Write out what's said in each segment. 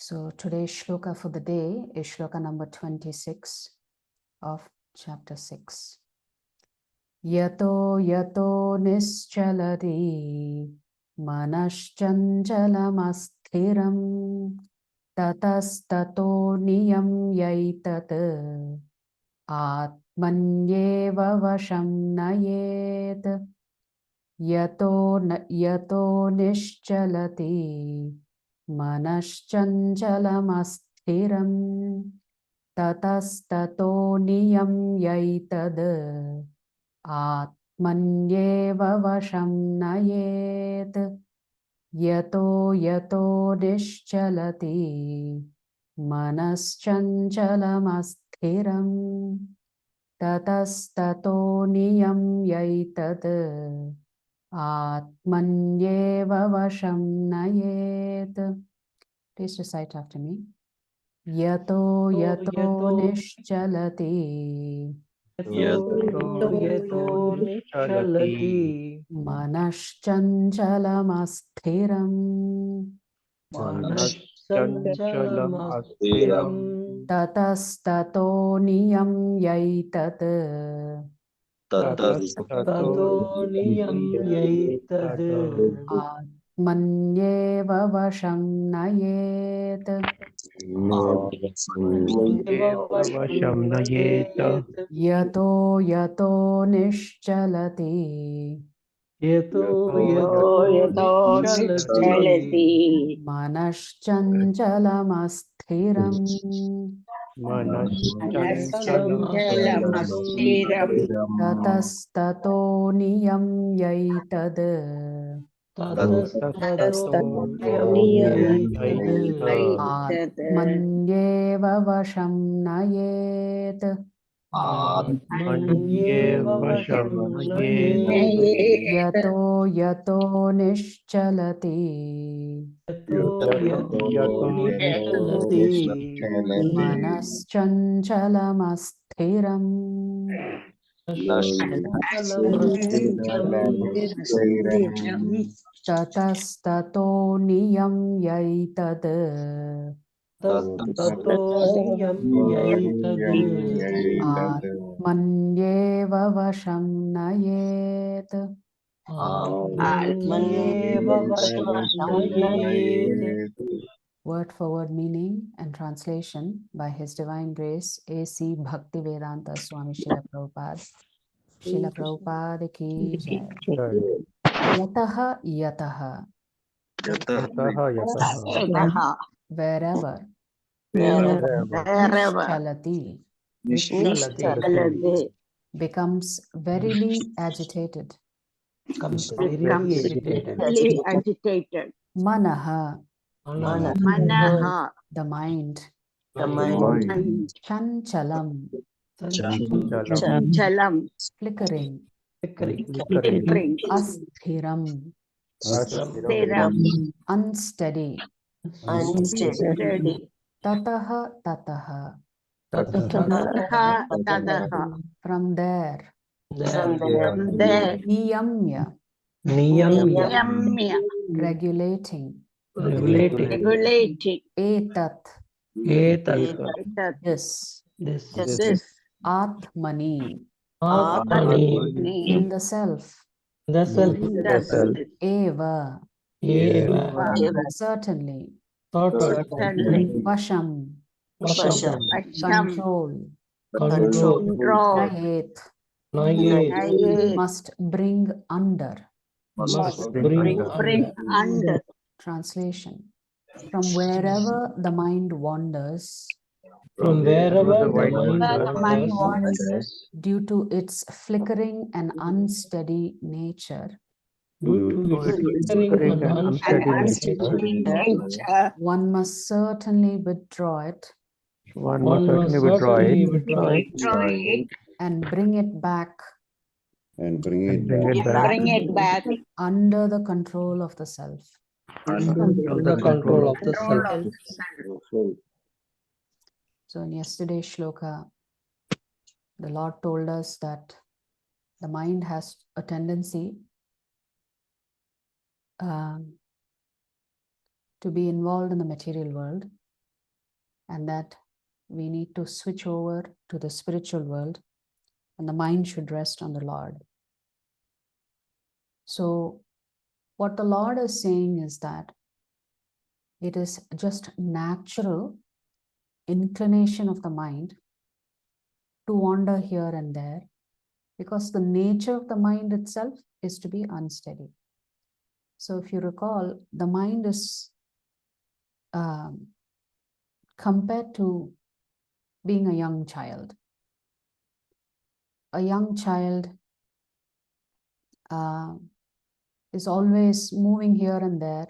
So today's shloka for the day is shloka number 26 of chapter 6. Yato yato nischalati manaschanchalamasthiram tatastato niyam yaitat atmanyeva vasham nayet yato nischalati manaschanchalamasthiram tatastato niyam yaitad atmanyeva vasham nayet yato yato nischalati manaschanchalamasthiram tatastato niyam yaitad atmanyeva vasham nayet. Please recite after me. Yato yato nischalati yato nischalati manaschanchalamasthiram manaschanchalamasthiram tatastato niyam yaitat tato niyam yaitad atmanyeva vasham nayet vasham nayet yato yato nischalati yato nischalati manaschanchalamasthiram manaschanchalamasthiram tatastato niyam yaitad tato niyam yaitad atmanyeva vasham nayet atmanyeva vasham nayet yato yato nischalati yato nischalati manaschanchalamasthiram manaschanchalamasthiram tatastato niyam yaitad tato niyam yaitad atmanyeva vasham nayet. atmanyeva vasham nayet. Word for word meaning and translation by His Divine Grace A.C. Bhaktivedanta Swami Srila Prabhupada. Srila Prabhupada ki jai. Yataha yataha. Wherever. Nishchalati. Becomes verily agitated. Manaha. The mind. Chanchalam. Flickering. Asthiram. Unsteady. Tataha tataha. From there. Niyamya. Regulating. Etat. This. Atmani. In the self. Eva. Certainly. Vasham. Control. Nayet. Must bring under. Translation. From wherever the mind wanders, due to its flickering and unsteady nature, one must certainly withdraw it and bring it back under the control of the self. So in yesterday's shloka, the Lord told us that the mind has a tendency to be involved in the material world and that we need to switch over to the spiritual world, and the mind should rest on the Lord. So what the Lord is saying is that it is just natural inclination of the mind to wander here and there, because the nature of the mind itself is to be unsteady. So if you recall, the mind is compared to being a young child. A young child is always moving here and there.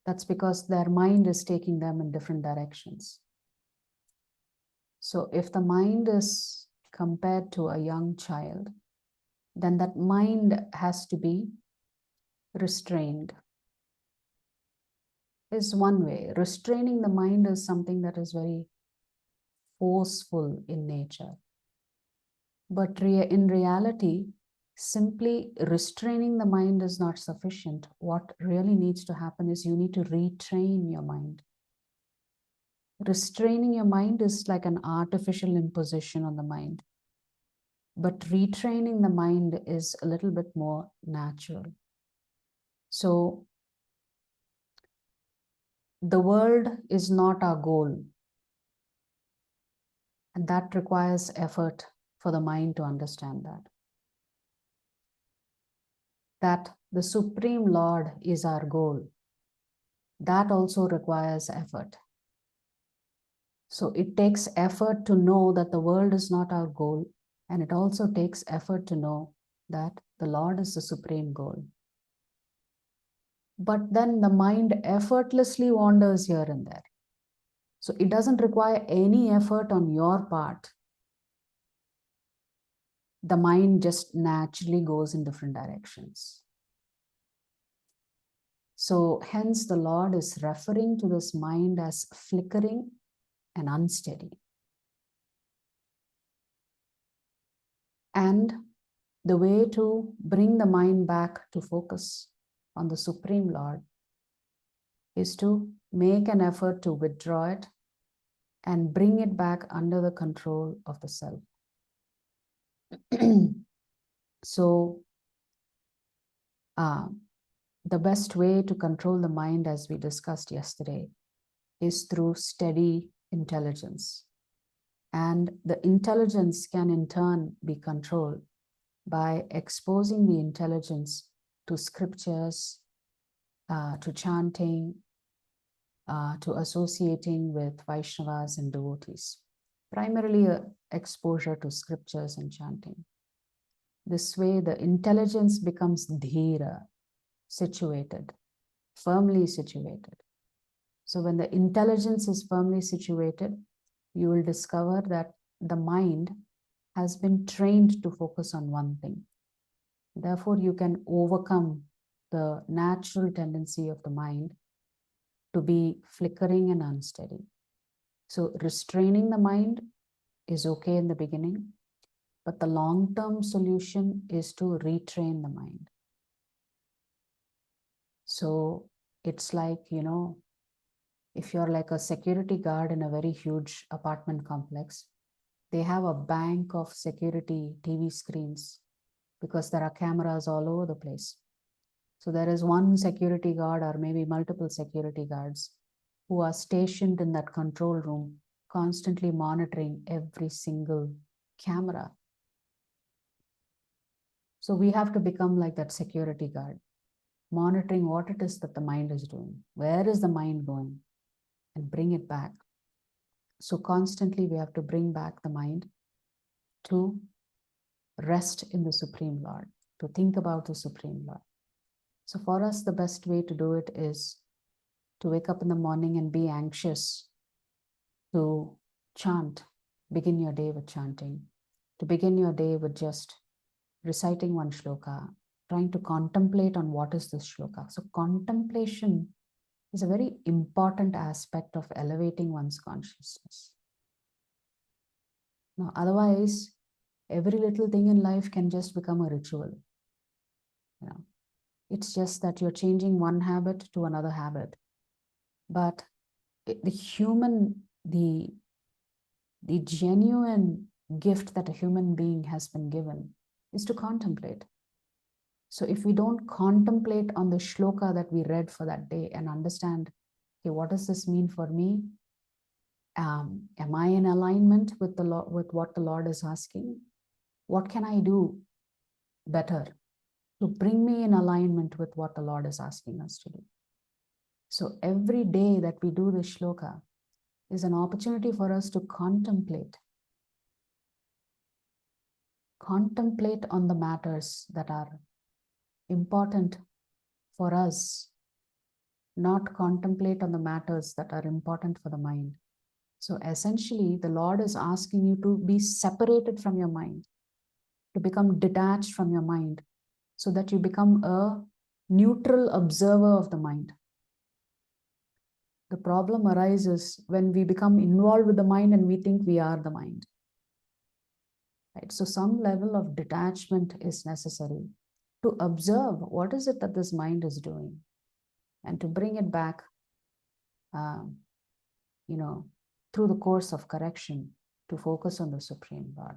That's because their mind is taking them in different directions. So if the mind is compared to a young child, then that mind has to be restrained. Is one way. Restraining the mind is something that is very forceful in nature. But in reality, simply restraining the mind is not sufficient. What really needs to happen is you need to retrain your mind. Restraining your mind is like an artificial imposition on the mind. But retraining the mind is a little bit more natural. So the world is not our goal. And that requires effort for the mind to understand that. That the Supreme Lord is our goal. That also requires effort. So it takes effort to know that the world is not our goal. And it also takes effort to know that the Lord is the supreme goal. But then the mind effortlessly wanders here and there. So it doesn't require any effort on your part. The mind just naturally goes in different directions. So hence the Lord is referring to this mind as flickering and unsteady. And the way to bring the mind back to focus on the Supreme Lord is to make an effort to withdraw it and bring it back under the control of the self. So the best way to control the mind, as we discussed yesterday, is through steady intelligence. And the intelligence can in turn be controlled by exposing the intelligence to scriptures, to chanting, to associating with Vaishnavas and devotees. Primarily exposure to scriptures and chanting. This way the intelligence becomes dhira, situated, firmly situated. So when the intelligence is firmly situated, you will discover that the mind has been trained to focus on one thing. Therefore, you can overcome the natural tendency of the mind to be flickering and unsteady. So restraining the mind is okay in the beginning, but the long-term solution is to retrain the mind. So it's like, if you're like a security guard in a very huge apartment complex, they have a bank of security TV screens because there are cameras all over the place. So there is one security guard or maybe multiple security guards who are stationed in that control room, constantly monitoring every single camera. So we have to become like that security guard, monitoring what it is that the mind is doing. Where is the mind going? And bring it back. So constantly we have to bring back the mind to rest in the Supreme Lord, to think about the Supreme Lord. So for us, the best way to do it is to wake up in the morning and be anxious to chant. Begin your day with chanting. To begin your day with just reciting one shloka, trying to contemplate on what is this shloka. So contemplation is a very important aspect of elevating one's consciousness. Now, otherwise, every little thing in life can just become a ritual. It's just that you're changing one habit to another habit. But the genuine gift that a human being has been given is to contemplate. So if we don't contemplate on the shloka that we read for that day and understand, okay, what does this mean for me? Am I in alignment with the Lord, with what the Lord is asking? What can I do better to bring me in alignment with what the Lord is asking us to do? So every day that we do this shloka is an opportunity for us to contemplate on the matters that are important for us, not contemplate on the matters that are important for the mind. So essentially, the Lord is asking you to be separated from your mind, to become detached from your mind, so that you become a neutral observer of the mind. The problem arises when we become involved with the mind and we think we are the mind. Right? So some level of detachment is necessary to observe what is it that this mind is doing and to bring it back, through the course of correction to focus on the Supreme Lord.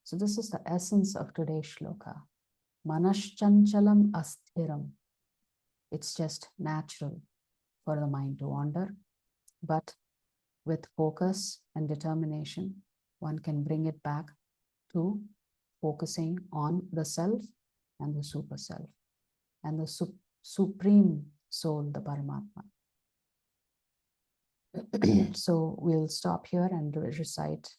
So this is the essence of today's shloka. Manashchanchalam asthiram. It's just natural for the mind to wander, but with focus and determination, one can bring it back to focusing on the self and the super self and the supreme soul, the Paramatma. So we'll stop here and recite